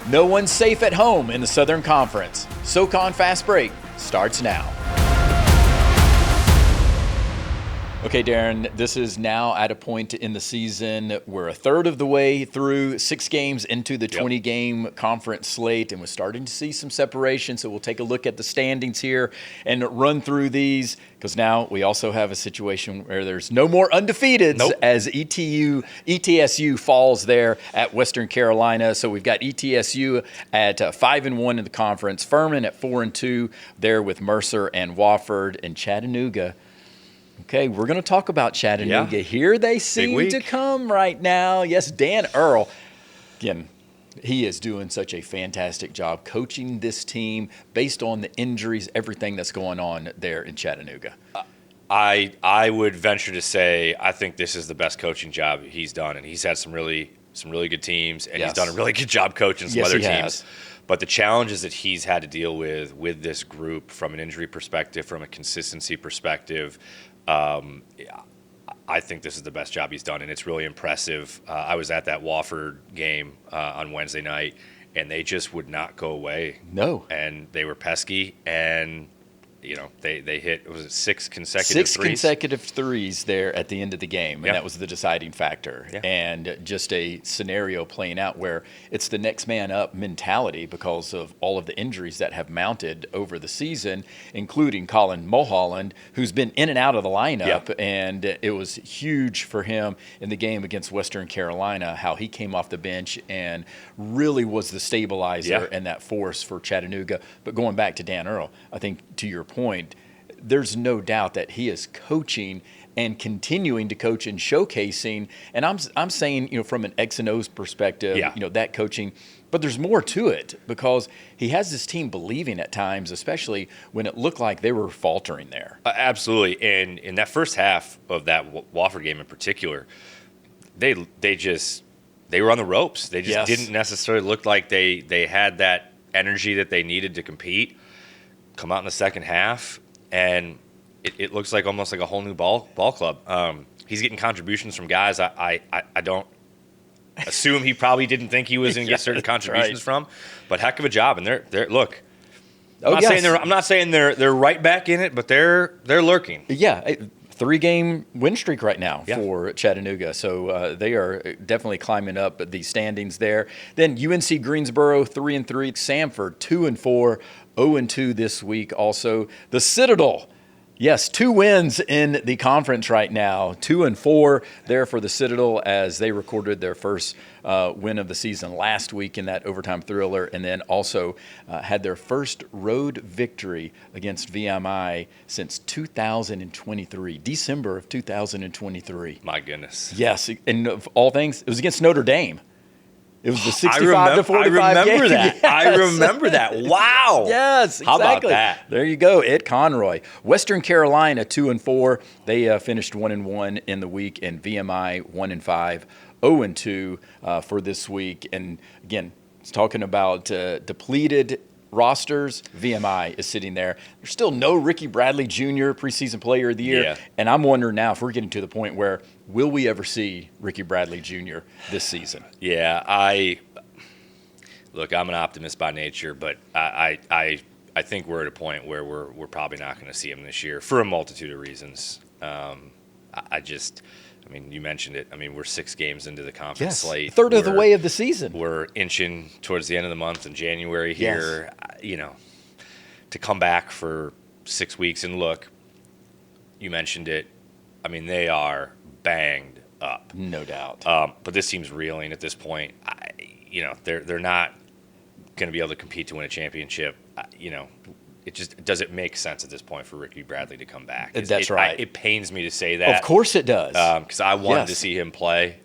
No one's safe at home in the Southern Conference. SoCon Fast Break starts now. Okay, Darren, this is now at a point in the season. We're a third of the way through 6 games into the 20-game conference slate, and we're starting to see some separation. So we'll take a look at the standings here and run through these, because now we also have a situation where there's no more undefeateds as ETSU falls there at Western Carolina. So we've got ETSU at 5-1 in the conference, Furman at 4-2 there with Mercer and Wofford, and Chattanooga. Okay, we're going to talk about Chattanooga. Here they seem to come right now. Yes, Dan Earl, again, he is doing such a fantastic job coaching this team based on the injuries, everything that's going on there in Chattanooga. I would venture to say I think this is the best coaching job he's done, and he's had some really good teams, and he's done a really good job coaching some other teams. But the challenges that he's had to deal with this group from an injury perspective, from a consistency perspective, I think this is the best job he's done, and it's really impressive. I was at that Wofford game on Wednesday night, and they just would not go away. No. And they were pesky, and they hit, was it 6 consecutive threes? 6 consecutive threes there at the end of the game, and that was the deciding factor. Yeah. And just a scenario playing out where it's the next man up mentality because of all of the injuries that have mounted over the season, including Colin Mulholland, who's been in and out of the lineup, and it was huge for him in the game against Western Carolina, how he came off the bench and really was the stabilizer and that force for Chattanooga. But going back to Dan Earl, I think to your point, there's no doubt that he is coaching and continuing to coach and showcasing. And I'm saying, from an X and O's perspective, that coaching, but there's more to it because he has this team believing at times, especially when it looked like they were faltering there. Absolutely. And in that first half of that Wofford game in particular, they were on the ropes. They just didn't necessarily look like they had that energy that they needed to compete. Come out in the second half, and it looks like almost like a whole new ball club. He's getting contributions from guys I don't assume he probably didn't think he was going to get certain contributions from, but heck of a job. And they're look. I'm not saying they're right back in it, but they're lurking. Yeah. 3-game win streak right now for Chattanooga. So they are definitely climbing up the standings there. Then UNC Greensboro, 3-3. Samford, 2-4. 0-2 this week also. The Citadel, 2 wins in the conference right now. 2-4 there for the Citadel as they recorded their first win of the season last week in that overtime thriller, and then also had their first road victory against VMI since 2023, December of 2023. My goodness. Yes, and of all things, it was against Notre Dame. It was the 65-45 I remember game. that. Yes. I remember that. Wow. Yes, exactly. How about that? There you go, Ed Conroy. Western Carolina, 2-4. They finished 1-1 in the week, and VMI 1-5, 0-2 for this week. And again, it's talking about depleted rosters. VMI is sitting there. There's still no Ricky Bradley Jr. preseason player of the year. Yeah. And I'm wondering now if we're getting to the point where will we ever see Ricky Bradley Jr. this season? Yeah, I'm an optimist by nature, but I think we're at a point where we're probably not going to see him this year for a multitude of reasons. You mentioned it. We're 6 games into the conference slate. Third of the way of the season. We're inching towards the end of the month in January here. To come back for 6 weeks and look, you mentioned it. They are banged up. No doubt. But this team's reeling at this point. They're not going to be able to compete to win a championship. It just doesn't make sense at this point for Ricky Bradley to come back. That's right. It pains me to say that. Of course it does. Because I wanted to see him play,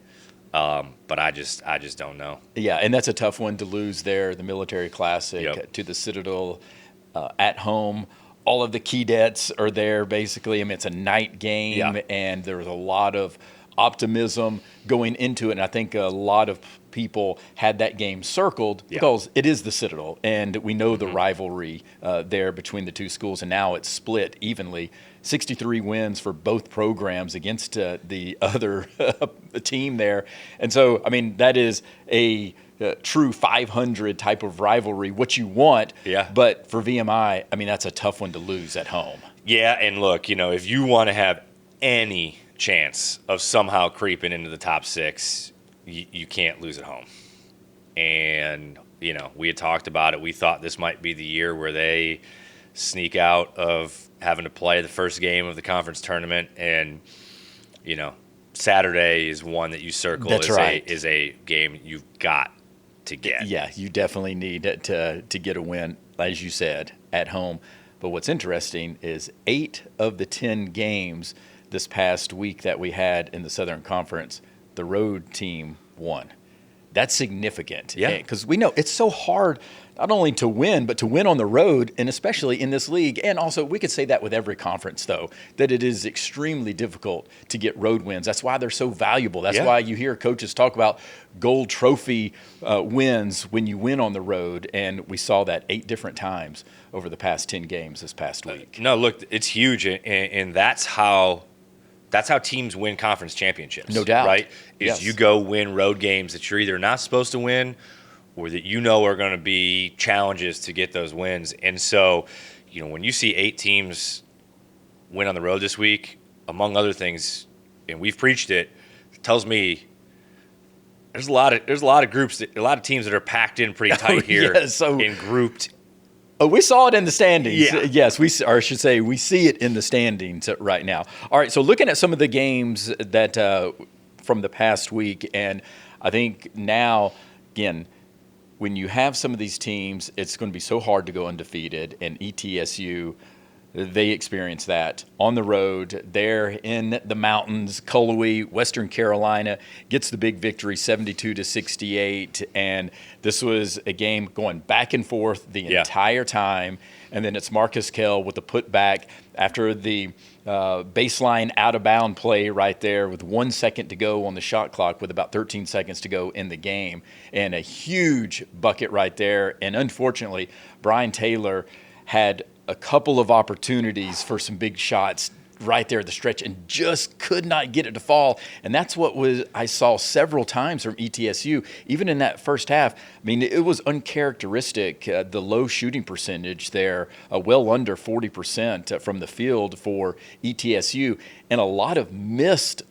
but I just don't know. Yeah, and that's a tough one to lose there. The Military Classic to the Citadel at home. All of the Keydets are there, basically. It's a night game, and there's a lot of optimism going into it. And I think a lot of people had that game circled because it is the Citadel, and we know the rivalry there between the two schools, and now it's split evenly. 63 wins for both programs against the other team there. And so, that is a true 500 type of rivalry, what you want. Yeah. But for VMI, I mean, that's a tough one to lose at home. Yeah, and look, if you want to have any chance of somehow creeping into the top 6, you can't lose at home. And, we had talked about it. We thought this might be the year where they sneak out of having to play the first game of the conference tournament. And, Saturday is one that you circle. That's right. Is a game you've got to get. Yeah, you definitely need to get a win, as you said, at home. But what's interesting is 8 of the 10 games this past week that we had in the Southern Conference, the road team won. That's significant. Yeah. Because we know it's so hard not only to win, but to win on the road, and especially in this league. And also, we could say that with every conference, though, that it is extremely difficult to get road wins. That's why they're so valuable. That's why you hear coaches talk about gold trophy wins when you win on the road. And we saw that 8 different times over the past 10 games this past week. No, look, it's huge, and that's how teams win conference championships. No doubt. Right? Yes. You go win road games that you're either not supposed to win or that are going to be challenges to get those wins. And so, when you see 8 teams win on the road this week, among other things, and we've preached it, it tells me there's a lot of groups, a lot of teams that are packed in pretty tight here and grouped. Oh, we saw it in the standings. Yeah. Yes, we see it in the standings right now. All right, so looking at some of the games that from the past week, and I think now, again, when you have some of these teams, it's going to be so hard to go undefeated, and ETSU, they experience that on the road. They're in the mountains. Cullowhee, Western Carolina gets the big victory, 72-68. And this was a game going back and forth the entire time. And then it's Marcus Kell with the putback after the baseline out-of-bound play right there with 1 second to go on the shot clock with about 13 seconds to go in the game. And a huge bucket right there. And unfortunately, Brian Taylor had a couple of opportunities for some big shots right there at the stretch and just could not get it to fall. And that's what I saw several times from ETSU, even in that first half. I mean, it was uncharacteristic, the low shooting percentage there, well under 40% from the field for ETSU, and a lot of missed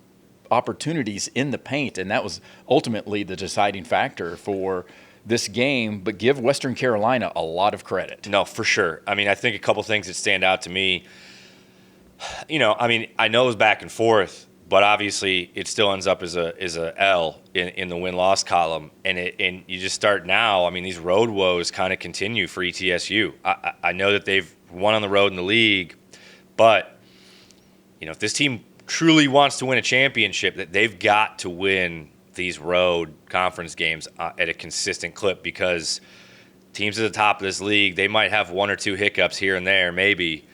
opportunities in the paint. And that was ultimately the deciding factor for this game, but give Western Carolina a lot of credit. No, for sure. I mean, I think a couple things that stand out to me, I know it was back and forth, but obviously it still ends up as a L in the win-loss column. And you just start now, these road woes kind of continue for ETSU. I know that they've won on the road in the league, but, if this team truly wants to win a championship, that they've got to win these road conference games at a consistent clip, because teams at the top of this league, they might have 1 or 2 hiccups here and there, maybe,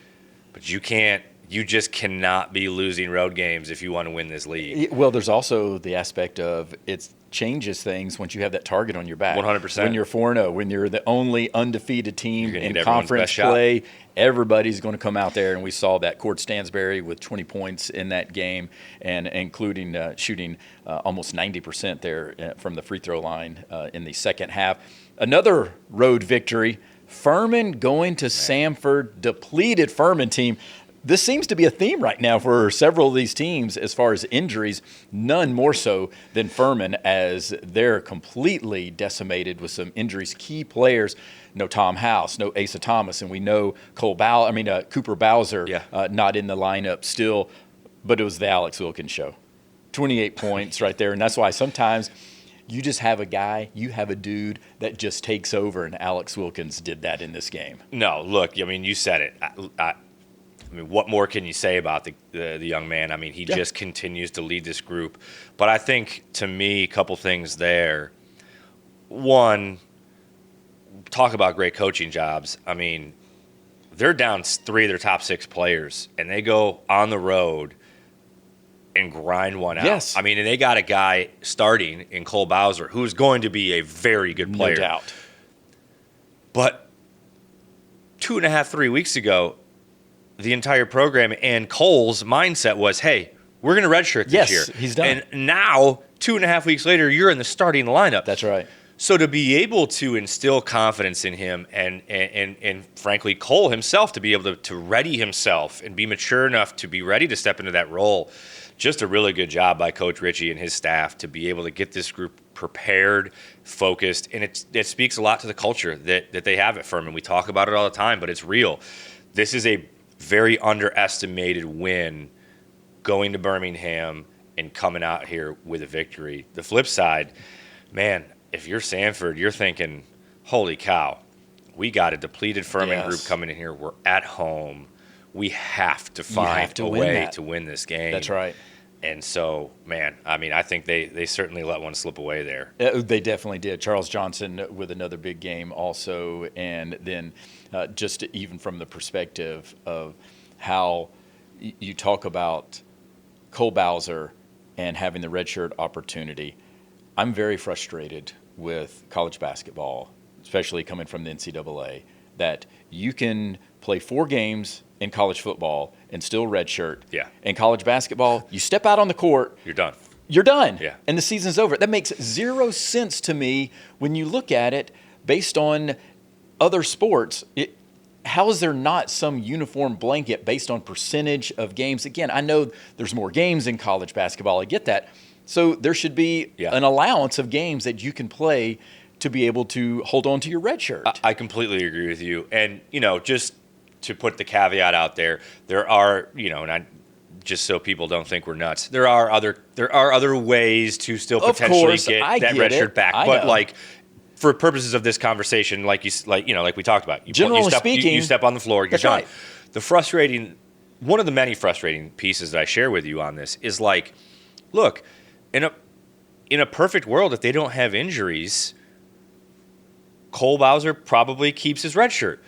but you just cannot be losing road games if you want to win this league. Well, there's also the aspect of it changes things once you have that target on your back. 100%. When you're 4-0, when you're the only undefeated team in conference play, everybody's going to come out there, and we saw that. Cord Stansberry with 20 points in that game, and including shooting almost 90% there from the free throw line in the second half. Another road victory, Furman going to Samford, depleted Furman team. This seems to be a theme right now for several of these teams as far as injuries, none more so than Furman, as they're completely decimated with some injuries. Key players, no Tom House, no Asa Thomas, and we know Cooper Bowser not in the lineup still, but it was the Alex Wilkins show. 28 points right there, and that's why sometimes you just have a guy, you have a dude that just takes over, and Alex Wilkins did that in this game. No, look, you said it. What more can you say about the young man? He just continues to lead this group. But I think, to me, a couple things there. One, talk about great coaching jobs. They're down 3 of their top 6 players, and they go on the road and grind one out. Yes. And they got a guy starting in Cole Bowser who's going to be a very good player. No doubt. But 2.5, 3 weeks ago, the entire program and Cole's mindset was, hey, we're going to redshirt this year. Yes, he's done. And now, 2.5 weeks later, you're in the starting lineup. That's right. So to be able to instill confidence in him and frankly, Cole himself to be able to ready himself and be mature enough to be ready to step into that role, just a really good job by Coach Ritchie and his staff to be able to get this group prepared, focused, and it speaks a lot to the culture that they have at Furman. We talk about it all the time, but it's real. This is a very underestimated win going to Birmingham and coming out here with a victory. The flip side, man, if you're Samford, you're thinking, holy cow, we got a depleted Furman group coming in here. We're at home. We have to find a way to win this game. That's right. And so, man, I mean, I think they certainly let one slip away there. They definitely did. Charles Johnson with another big game also. And then just even from the perspective of how you talk about Cole Bowser and having the redshirt opportunity, I'm very frustrated with college basketball, especially coming from the NCAA, that you can play 4 games in college football and still redshirt. Yeah. In college basketball, you step out on the court. You're done. You're done. Yeah. And the season's over. That makes zero sense to me when you look at it based on other sports. How is there not some uniform blanket based on percentage of games? Again, I know there's more games in college basketball. I get that. So there should be an allowance of games that you can play to be able to hold on to your red shirt. I completely agree with you. And, just to put the caveat out there are, and just so people don't think we're nuts, there are other ways to still potentially get that red shirt back. But for purposes of this conversation, like we talked about, generally speaking, you step on the floor, you're done. Right. One of the many frustrating pieces that I share with you on this is look, in a perfect world, if they don't have injuries, Cole Bowser probably keeps his red shirt.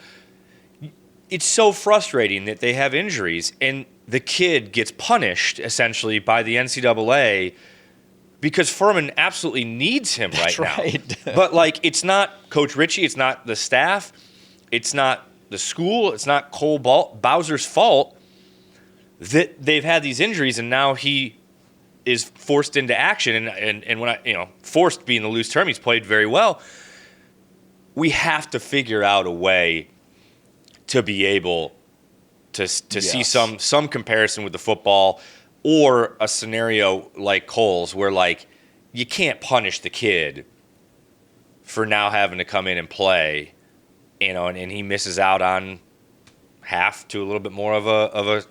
It's so frustrating that they have injuries and the kid gets punished essentially by the NCAA because Furman absolutely needs him right now. But it's not Coach Ritchie, it's not the staff, it's not the school, it's not Cole Bowser's fault that they've had these injuries and now he is forced into action. And when forced being the loose term, he's played very well. We have to figure out a way to be able to see some comparison with the football or a scenario like Cole's where you can't punish the kid for now having to come in and play, and he misses out on half to a little bit more of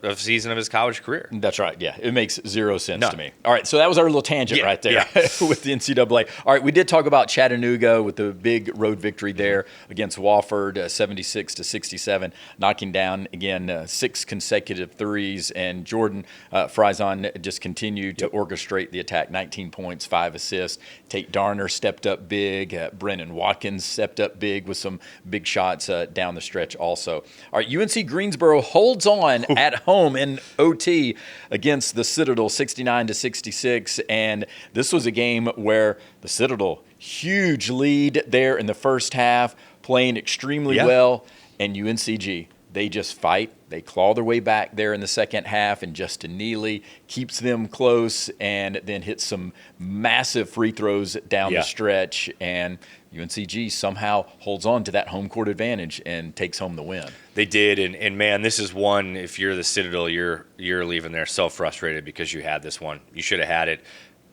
a season of his college career. That's right. Yeah, it makes zero sense to me. All right, so that was our little tangent right there with the NCAA. All right, we did talk about Chattanooga with the big road victory there against Wofford, 76-67, knocking down again 6 consecutive threes, and Jordan Frison just continued to orchestrate the attack. 19 points, 5 assists. Tate Darner stepped up big. Brennan Watkins stepped up big with some big shots down the stretch also. All right, UNC Greensboro holds on at home in OT against the Citadel 69-66, and this was a game where the Citadel, huge lead there in the first half, playing extremely well, and UNCG, they just fight. They claw their way back there in the second half, and Justin Neely keeps them close and then hits some massive free throws down the stretch, and UNCG somehow holds on to that home court advantage and takes home the win. They did, and man, this is one, if you're the Citadel, you're leaving there so frustrated because you had this one. You should have had it,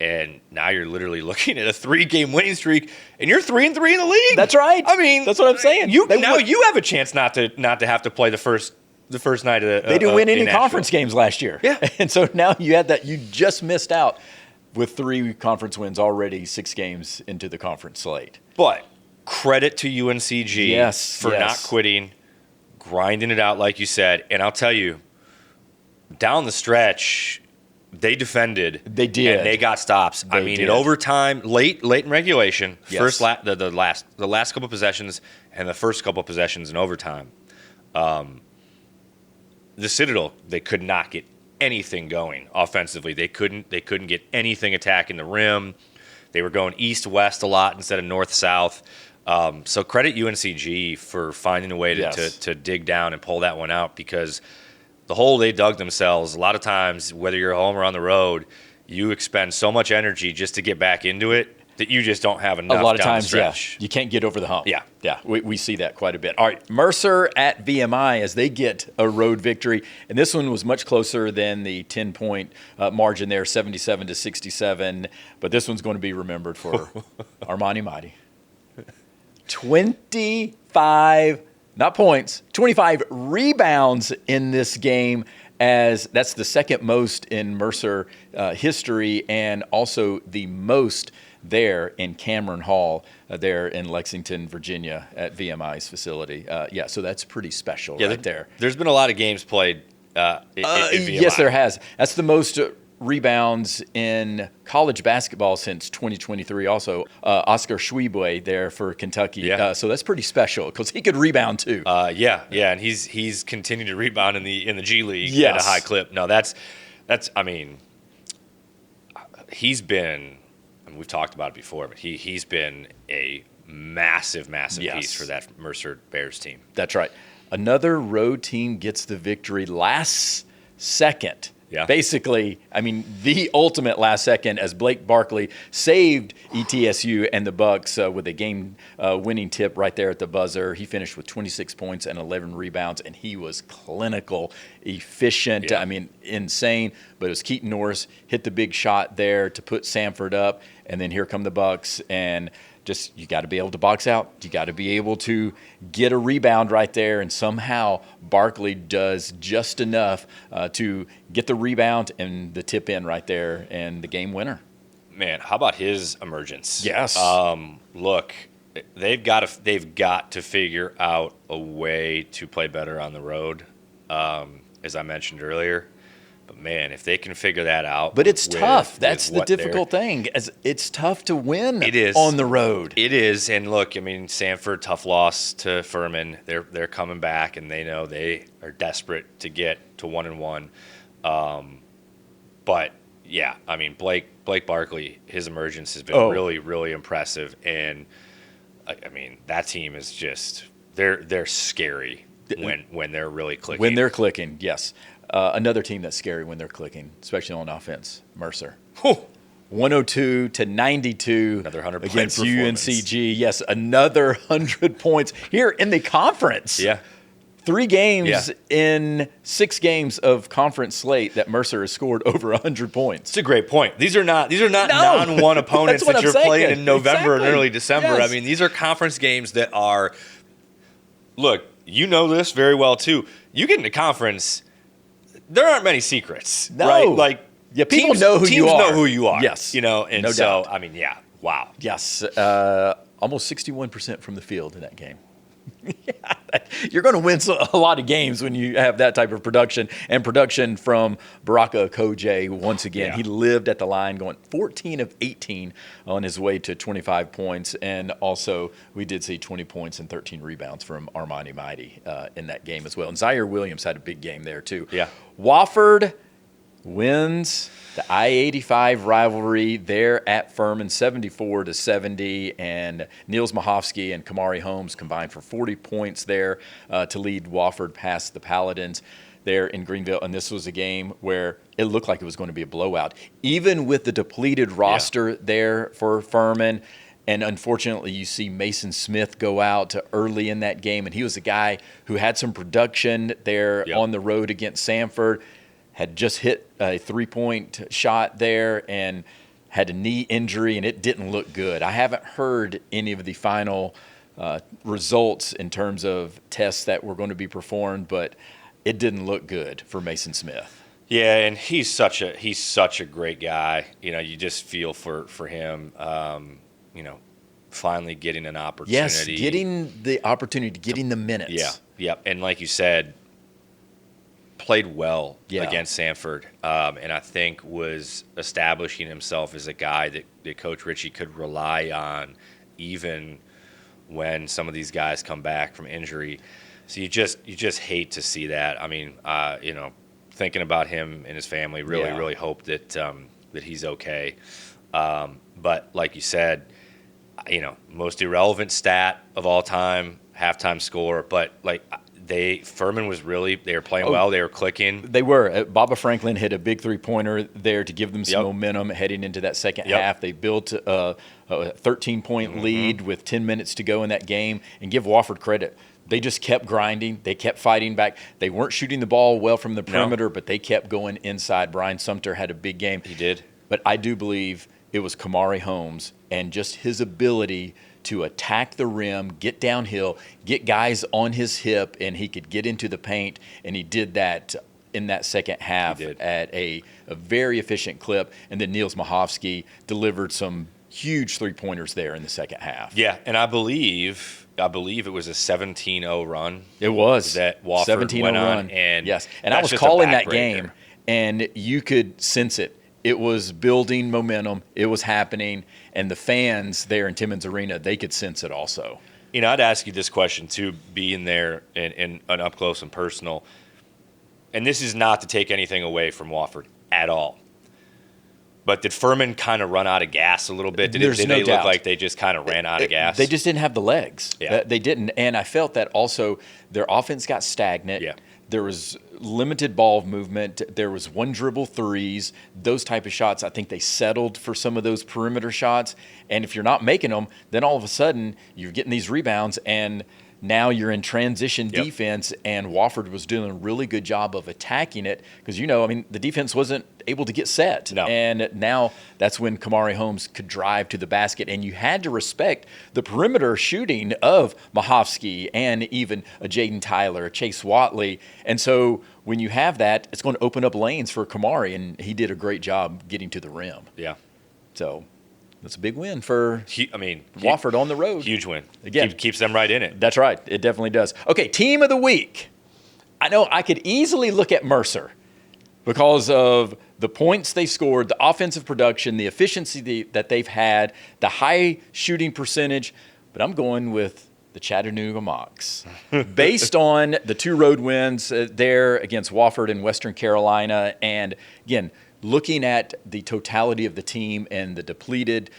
and now you're literally looking at a 3-game winning streak, and you're 3-3 in the league. That's right. I mean, that's what I'm saying. You have a chance not to have to play the first night of the. They didn't win any conference games last year. Yeah, and so now you had that. You just missed out with 3 conference wins already, 6 games into the conference slate. But credit to UNCG for not quitting, grinding it out like you said. And I'll tell you, down the stretch, they defended. They did. And they got stops. In overtime, late in regulation, the last couple possessions and the first couple possessions in overtime, the Citadel, they could not get anything going offensively. They couldn't get anything attacking the rim. They were going east-west a lot instead of north-south. So credit UNCG for finding a way to dig down and pull that one out, because the hole they dug themselves, a lot of times, whether you're home or on the road, you expend so much energy just to get back into it. that you just don't have enough. A lot of down the times, stretch. you can't get over the hump. Yeah. Yeah, we see that quite a bit. All right, Mercer at VMI as they get a road victory. And this one was much closer than the 10-point margin there, 77-67. But this one's going to be remembered for Armani Mighty. 25, not points, 25 rebounds in this game, as that's the second most in Mercer history and also the most there in Cameron Hall, there in Lexington, Virginia, at VMI's facility. So that's pretty special right there. There's been a lot of games played in VMI. Yes, there has. That's the most rebounds in college basketball since 2023. Also, Oscar Schwebue there for Kentucky. Yeah. So that's pretty special because he could rebound too. And he's continued to rebound in the G League Yes. at a high clip. No, that's I mean, he's been. I mean, we've talked about it before, but he's been a massive piece for that Mercer Bears team. That's right. Another road team gets the victory last second. Yeah. Basically, I mean, the ultimate last second as Blake Barkley saved ETSU and the Bucks with a game-winning tip right there at the buzzer. He finished with 26 points and 11 rebounds, and he was clinical, efficient. Yeah. I mean, insane. But it was Keaton Norris hit the big shot there to put Samford up, and then here come the Bucks, and just you got to be able to box out. You got to be able to get a rebound right there, and somehow Barkley does just enough to get the rebound and the tip in right there, and the game winner. Man, how about his emergence? Yes. Look, they've got to figure out a way to play better on the road, as I mentioned earlier. But man, if they can figure that out, but it's tough. That's the difficult thing. It's tough to win. It is on the road. It is, and look, I mean, Samford, tough loss to Furman. They're coming back, and they know they are desperate to get to 1-1. But yeah, I mean, Blake Barkley, his emergence has been really, really impressive, and I mean, that team is just they're scary when they're really clicking. When they're clicking, yes. Another team that's scary when they're clicking, especially on offense, Mercer. 102-92 another 100 against performance. UNCG. Yes, another 100 points here in the conference. Yeah. 3 games in 6 games of conference slate that Mercer has scored over 100 points. It's a great point. These are not non-1 opponents that you're playing in November and early December. Yes. I mean, these are conference games that are. Look, you know this very well too. You get into conference, there aren't many secrets, right? Like, people know who you are. Teams know who you are. Yes, and no so doubt. I mean, wow. Yes, almost 61% from the field in that game. You're going to win a lot of games when you have that type of production, and production from Baraka Okoje once again. Yeah. He lived at the line, going 14 of 18 on his way to 25 points, and also we did see 20 points and 13 rebounds from Armani Mighty in that game as well. And Zaire Williams had a big game there too. Yeah. Wofford wins the I-85 rivalry there at Furman, 74-70, and Niels Mahovsky and Kamari Holmes combined for 40 points there to lead Wofford past the Paladins there in Greenville. And this was a game where it looked like it was going to be a blowout, even with the depleted roster there for Furman. And unfortunately, you see Mason Smith go out early in that game, and he was a guy who had some production there on the road against Samford. Had just hit a 3-point shot there and had a knee injury, and it didn't look good. I haven't heard any of the final results in terms of tests that were going to be performed, but it didn't look good for Mason Smith. Yeah, and he's such a great guy. You just feel for him. Finally getting an opportunity. Yes, getting the opportunity, getting the minutes. Yeah, and like you said, played well against Samford, and I think was establishing himself as a guy that Coach Ritchie could rely on even when some of these guys come back from injury. So you just hate to see that. I mean, thinking about him and his family, really hope that that he's okay. But like you said, most irrelevant stat of all time, halftime score, but like Furman was they were playing well. They were clicking. They were. Baba Franklin hit a big 3-pointer there to give them some momentum heading into that second half. They built a 13-point lead with 10 minutes to go in that game, and give Wofford credit. They just kept grinding. They kept fighting back. They weren't shooting the ball well from the perimeter, but they kept going inside. Brian Sumter had a big game. He did. But I do believe it was Kamari Holmes and just his ability to attack the rim, get downhill, get guys on his hip, and he could get into the paint, and he did that in that second half at a very efficient clip. And then Niels Mahovsky delivered some huge three-pointers there in the second half. Yeah, and I believe it was a 17-0 run. It was. That Wofford went on. And yes, and I was calling that game, and you could sense it. It was building momentum. It was happening. And the fans there in Timmons Arena, they could sense it also. I'd ask you this question, too, being there and up close and personal. And this is not to take anything away from Wofford at all. But did Furman kind of run out of gas a little bit? Did they look like they just kind of ran out of gas? They just didn't have the legs. Yeah. They didn't. And I felt that also their offense got stagnant. Yeah. There was limited ball movement. There was one dribble threes, those type of shots. I think they settled for some of those perimeter shots. And if you're not making them, then all of a sudden you're getting these rebounds, and now you're in transition defense, and Wofford was doing a really good job of attacking it because, the defense wasn't able to get set. No. And now that's when Kamari Holmes could drive to the basket, and you had to respect the perimeter shooting of Mahovsky and even a Jaden Tyler, a Chase Watley. And so when you have that, it's going to open up lanes for Kamari, and he did a great job getting to the rim. Yeah. So that's a big win for Wofford on the road. Huge win. Again, keeps them right in it. That's right. It definitely does. Okay, team of the week. I know I could easily look at Mercer because of the points they scored, the offensive production, the efficiency that they've had, the high shooting percentage, but I'm going with the Chattanooga Mocs. Based on the 2 road wins there against Wofford and Western Carolina, and again, looking at the totality of the team and the depleted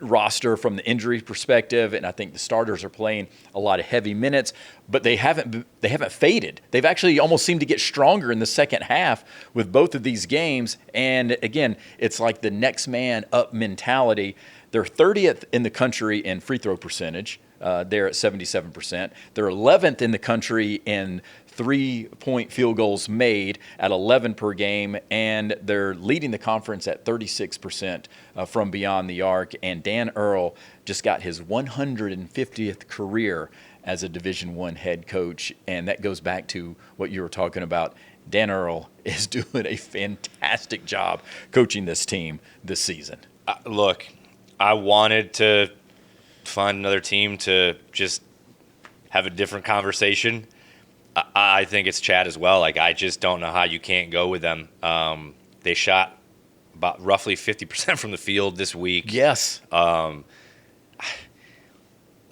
roster from the injury perspective, and I think the starters are playing a lot of heavy minutes, but they haven't faded. They've actually almost seemed to get stronger in the second half with both of these games. And again, it's like the next man up mentality. They're 30th in the country in free throw percentage. They're at 77%. They're 11th in the country in 3-point field goals made at 11 per game, and they're leading the conference at 36% from beyond the arc. And Dan Earl just got his 150th career as a Division I head coach, and that goes back to what you were talking about. Dan Earl is doing a fantastic job coaching this team this season. Look, I wanted to find another team to just have a different conversation. I think it's Chad as well. I just don't know how you can't go with them. They shot about roughly 50% from the field this week. Yes. Like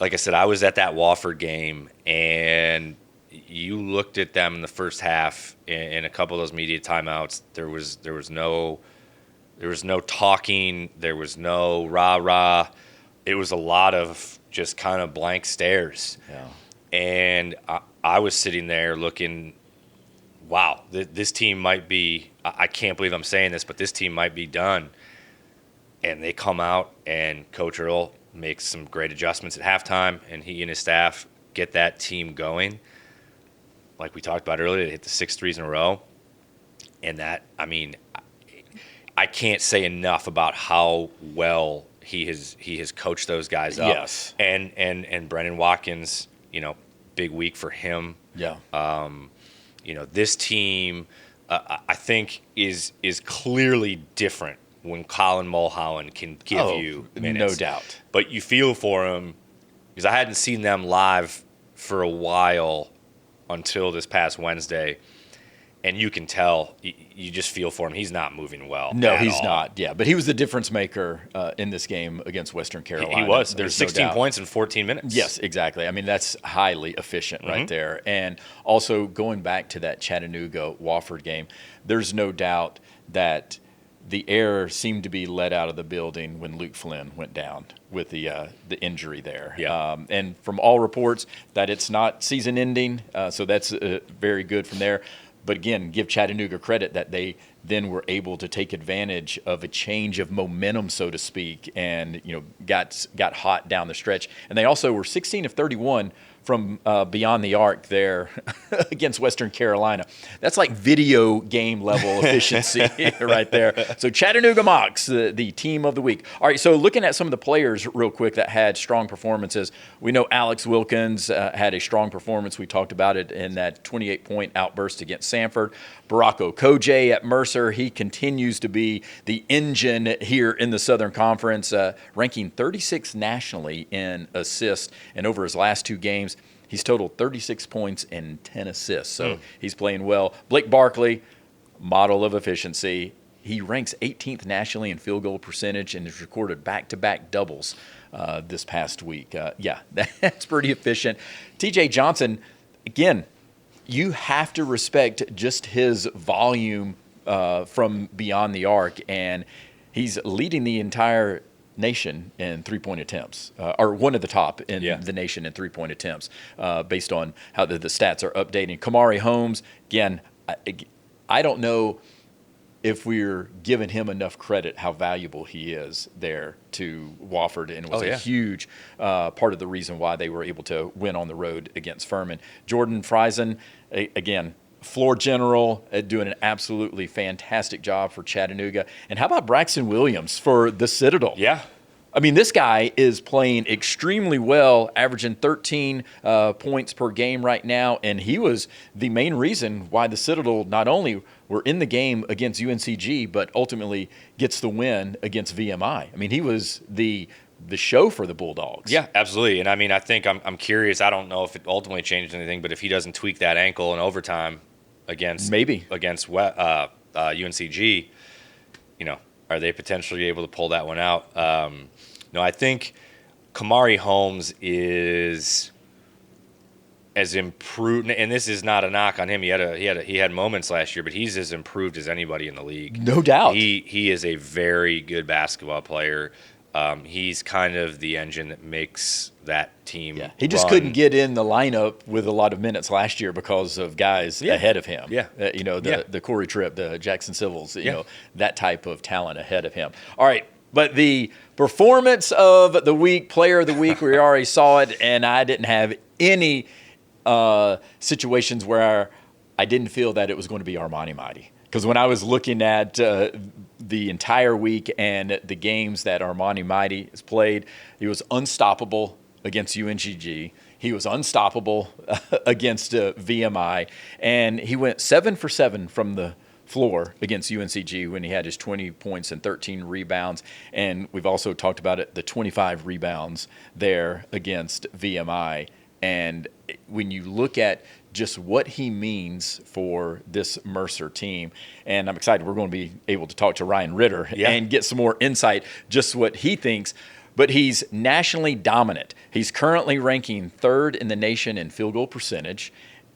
I said, I was at that Wofford game, and you looked at them in the first half in a couple of those media timeouts. There was no talking. There was no rah-rah. It was a lot of just kind of blank stares. Yeah. And I was sitting there looking, wow, this team might be – I can't believe I'm saying this, but this team might be done. And they come out, and Coach Earl makes some great adjustments at halftime, and he and his staff get that team going. Like we talked about earlier, they hit the 6 threes in a row. And that, I can't say enough about how well he has coached those guys up. Yes. And Brendan Watkins, big week for him. Yeah. This team, I think, is clearly different when Colin Mulholland can give you minutes. No doubt. But you feel for him because I hadn't seen them live for a while until this past Wednesday. And you can tell, you just feel for him. He's not moving well. No, he's not. Yeah, but he was the difference maker in this game against Western Carolina. He was. There's 16 points in 14 minutes. Yes, exactly. That's highly efficient right there. And also going back to that Chattanooga Wofford game, there's no doubt that the air seemed to be let out of the building when Luke Flynn went down with the injury there. Yeah. And from all reports that it's not season ending, so that's very good from there. But again, give Chattanooga credit that they then were able to take advantage of a change of momentum, so to speak, and got hot down the stretch. And they also were 16 of 31 from beyond the arc there against Western Carolina. That's like video game level efficiency right there. So Chattanooga Mocs, the team of the week. All right, so looking at some of the players real quick that had strong performances, we know Alex Wilkins had a strong performance. We talked about it in that 28-point outburst against Samford. Barack Okoje at Mercer, he continues to be the engine here in the Southern Conference, ranking 36th nationally in assists. And over his last 2 games, he's totaled 36 points and 10 assists. So he's playing well. Blake Barkley, model of efficiency. He ranks 18th nationally in field goal percentage and has recorded back-to-back doubles this past week. That's pretty efficient. TJ Johnson, again, you have to respect just his volume from beyond the arc, and he's leading the entire nation in three-point attempts, or one of the top in the nation in three-point attempts, based on how the stats are updating. Kamari Holmes, again, I don't know if we're giving him enough credit how valuable he is there to Wofford, and was a huge part of the reason why they were able to win on the road against Furman. Jordan Friesen, again, floor general, doing an absolutely fantastic job for Chattanooga. And how about Braxton Williams for the Citadel? Yeah. I mean, this guy is playing extremely well, averaging 13 points per game right now, and he was the main reason why the Citadel not only were in the game against UNCG, but ultimately gets the win against VMI. I mean, he was the show for the Bulldogs. Yeah, absolutely. And I mean, I think I'm curious. I don't know if it ultimately changed anything, but if he doesn't tweak that ankle in overtime against UNCG, are they potentially able to pull that one out? No, I think Kamari Holmes is as improved, and this is not a knock on him. He had moments last year, but he's as improved as anybody in the league. No doubt. He is a very good basketball player. He's kind of the engine that makes that team run. He just couldn't get in the lineup with a lot of minutes last year because of guys ahead of him. The Corey Tripp, the Jackson Civils, that type of talent ahead of him. All right, but the performance of the week, player of the week, we already saw it, and I didn't have any situations where I didn't feel that it was going to be Armani Mighty. Because when I was looking at the entire week and the games that Armani Mighty has played, he was unstoppable against UNCG. He was unstoppable against VMI. And he went 7 for 7 from the floor against UNCG when he had his 20 points and 13 rebounds. And we've also talked about it, the 25 rebounds there against VMI. And when you look at just what he means for this Mercer team, and I'm excited we're going to be able to talk to Ryan Ritter and get some more insight, just what he thinks. But he's nationally dominant. He's currently ranking 3rd in the nation in field goal percentage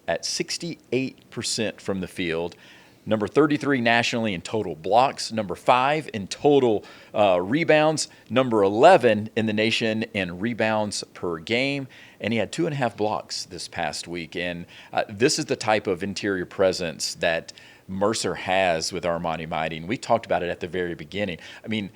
at 68% from the field. Number 33 nationally in total blocks, number 5 in total rebounds, number 11 in the nation in rebounds per game, and he had 2.5 blocks this past week. And this is the type of interior presence that Mercer has with Armani Mighty, and we talked about it at the very beginning. I mean,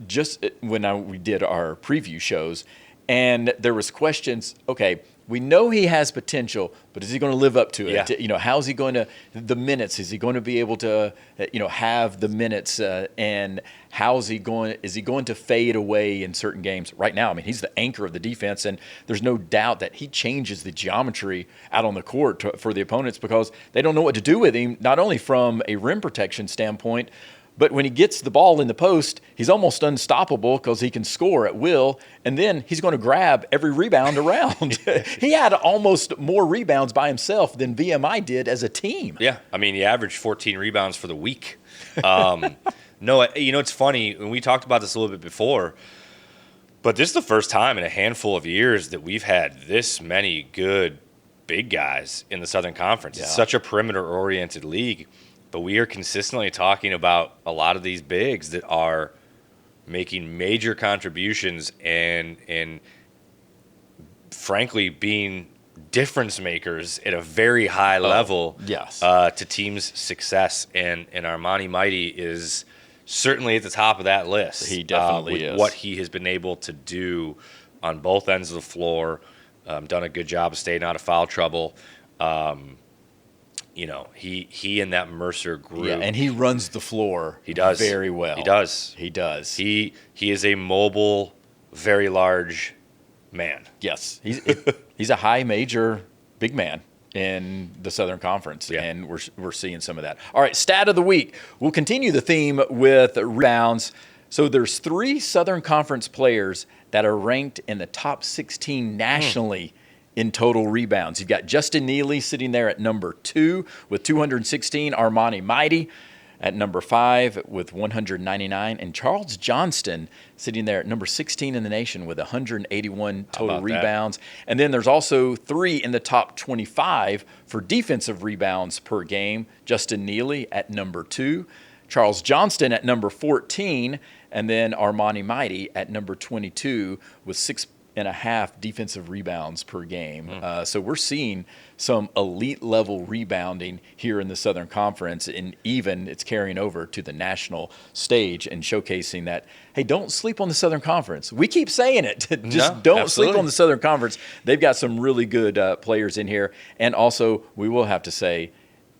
just when we did our preview shows, and there was questions, okay, we know he has potential, but is he going to live up to it? Yeah. How's he going to, the minutes, is he going to be able to, have the minutes, and is he going to fade away in certain games? Right now, I mean, he's the anchor of the defense, and there's no doubt that he changes the geometry out on the court for the opponents because they don't know what to do with him, not only from a rim protection standpoint, but when he gets the ball in the post, he's almost unstoppable because he can score at will, and then he's going to grab every rebound around. He had almost more rebounds by himself than VMI did as a team. Yeah, I mean, he averaged 14 rebounds for the week. No, it's funny, and we talked about this a little bit before, but this is the first time in a handful of years that we've had this many good big guys in the Southern Conference. It's such a perimeter-oriented league. But we are consistently talking about a lot of these bigs that are making major contributions and frankly being difference makers at a very high level to teams' success. And Armani Mighty is certainly at the top of that list. He definitely with is. What he has been able to do on both ends of the floor, done a good job of staying out of foul trouble. He and that Mercer group. Yeah, and he runs the floor. He does very well. He does. He is a mobile, very large man. Yes, he's a high major big man in the Southern Conference, and we're seeing some of that. All right, stat of the week. We'll continue the theme with rebounds. So there's 3 Southern Conference players that are ranked in the top 16 nationally in total rebounds. You've got Justin Neely sitting there at number 2 with 216, Armani Mighty at number 5 with 199, and Charles Johnston sitting there at number 16 in the nation with 181 total rebounds. And then there's also 3 in the top 25 for defensive rebounds per game. Justin Neely at number 2, Charles Johnston at number 14, and then Armani Mighty at number 22 with 6.5 defensive rebounds per game. So we're seeing some elite level rebounding here in the Southern Conference, and even it's carrying over to the national stage and showcasing that, hey, don't sleep on the Southern Conference. We keep saying it. Don't sleep on the Southern Conference. They've got some really good players in here. And also, we will have to say,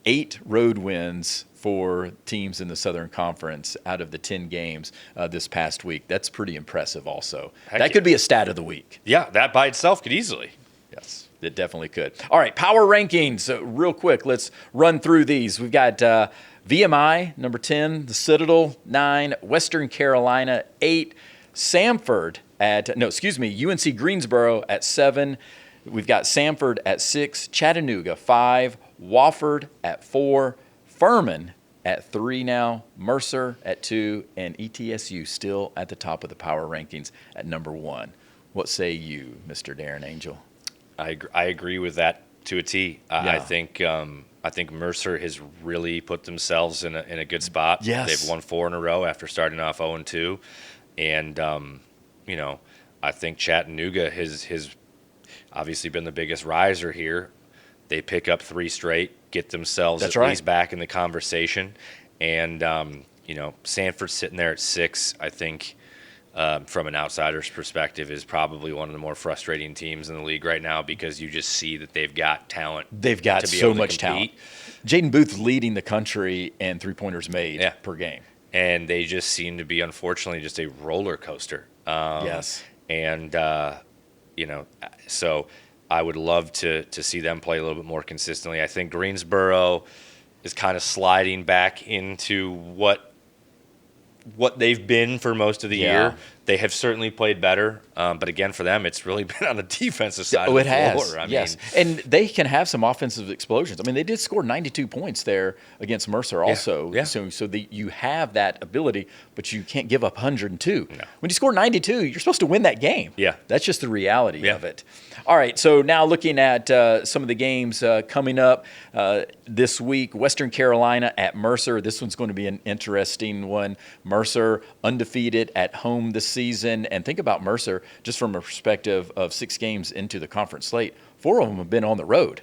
8 road wins for teams in the Southern Conference out of the 10 games this past week. That's pretty impressive also. That could be a stat of the week. Yeah, that by itself could easily. Yes, it definitely could. All right, power rankings. Real quick, let's run through these. We've got VMI, number 10, the Citadel, 9, Western Carolina, 8, Samford UNC Greensboro at 7. We've got Samford at 6, Chattanooga, 5, Wofford at 4, Furman at 3 now, Mercer at 2, and ETSU still at the top of the power rankings at number 1. What say you, Mr. Darren Angel? I agree with that to a T. I think Mercer has really put themselves in a good spot. Yes. They've won 4 in a row after starting off 0-2. And, I think Chattanooga has obviously been the biggest riser here. They pick up 3 straight, get themselves at least back in the conversation. And, Samford sitting there at 6, I think, from an outsider's perspective, is probably one of the more frustrating teams in the league right now, because you just see that they've got talent. They've got so much talent. Jaden Booth leading the country in three-pointers made per game. And they just seem to be, unfortunately, just a roller coaster. Yes. And, so I would love to see them play a little bit more consistently. I think Greensboro is kind of sliding back into what they've been for most of the year. They have certainly played better, but again, for them, it's really been on the defensive side of the floor. I mean, and they can have some offensive explosions. I mean, they did score 92 points there against Mercer also. So you have that ability, but you can't give up 102. No. When you score 92, you're supposed to win that game. Yeah. That's just the reality of it. All right, so now looking at some of the games coming up this week, Western Carolina at Mercer. This one's going to be an interesting one. Mercer undefeated at home this season. And think about Mercer just from a perspective of 6 games into the conference slate. 4 of them have been on the road.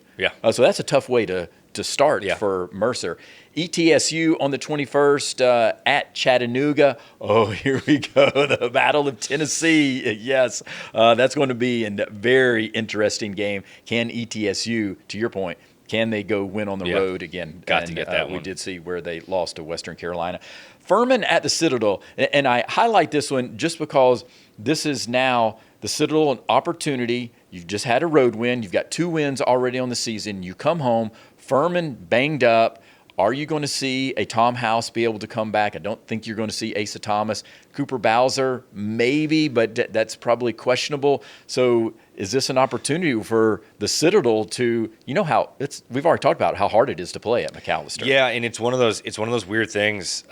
So that's a tough way to start for Mercer. ETSU on the 21st at Chattanooga. Oh, here we go. The Battle of Tennessee. Yes, that's going to be a very interesting game. Can ETSU, to your point, can they go win on the road again? Got to get that one. We did see where they lost to Western Carolina. Furman at the Citadel. And I highlight this one just because this is now the Citadel an opportunity. You've just had a road win. You've got 2 wins already on the season. You come home. Furman banged up. Are you going to see a Tom House be able to come back? I don't think you're going to see Asa Thomas. Cooper Bowser, maybe, but that's probably questionable. So is this an opportunity for the Citadel to, we've already talked about how hard it is to play at McAllister. Yeah, and it's one of those weird things.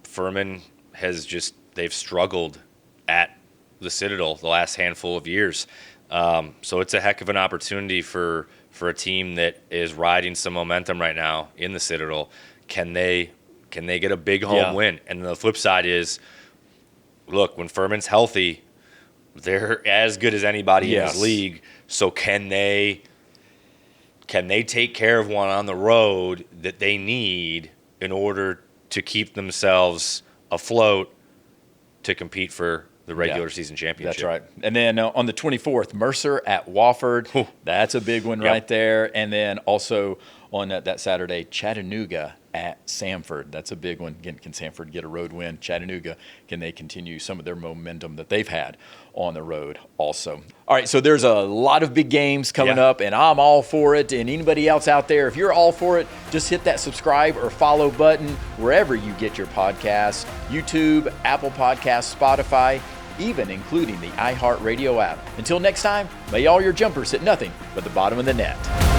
Furman they've struggled at the Citadel the last handful of years. So it's a heck of an opportunity for a team that is riding some momentum right now in the Citadel. Can they get a big home win? And the flip side is, look, when Furman's healthy, they're as good as anybody in this league. So can they take care of one on the road that they need in order to keep themselves afloat to compete for the regular season championship? That's right. And then on the 24th, Mercer at Wofford. Ooh. That's a big one right there. And then also on that Saturday, Chattanooga at Samford. That's a big one. Again, can Samford get a road win? Chattanooga, can they continue some of their momentum that they've had on the road also? All right, so there's a lot of big games coming up, and I'm all for it. And anybody else out there, if you're all for it, just hit that subscribe or follow button wherever you get your podcasts, YouTube, Apple Podcasts, Spotify, even including the iHeartRadio app. Until next time, may all your jumpers hit nothing but the bottom of the net.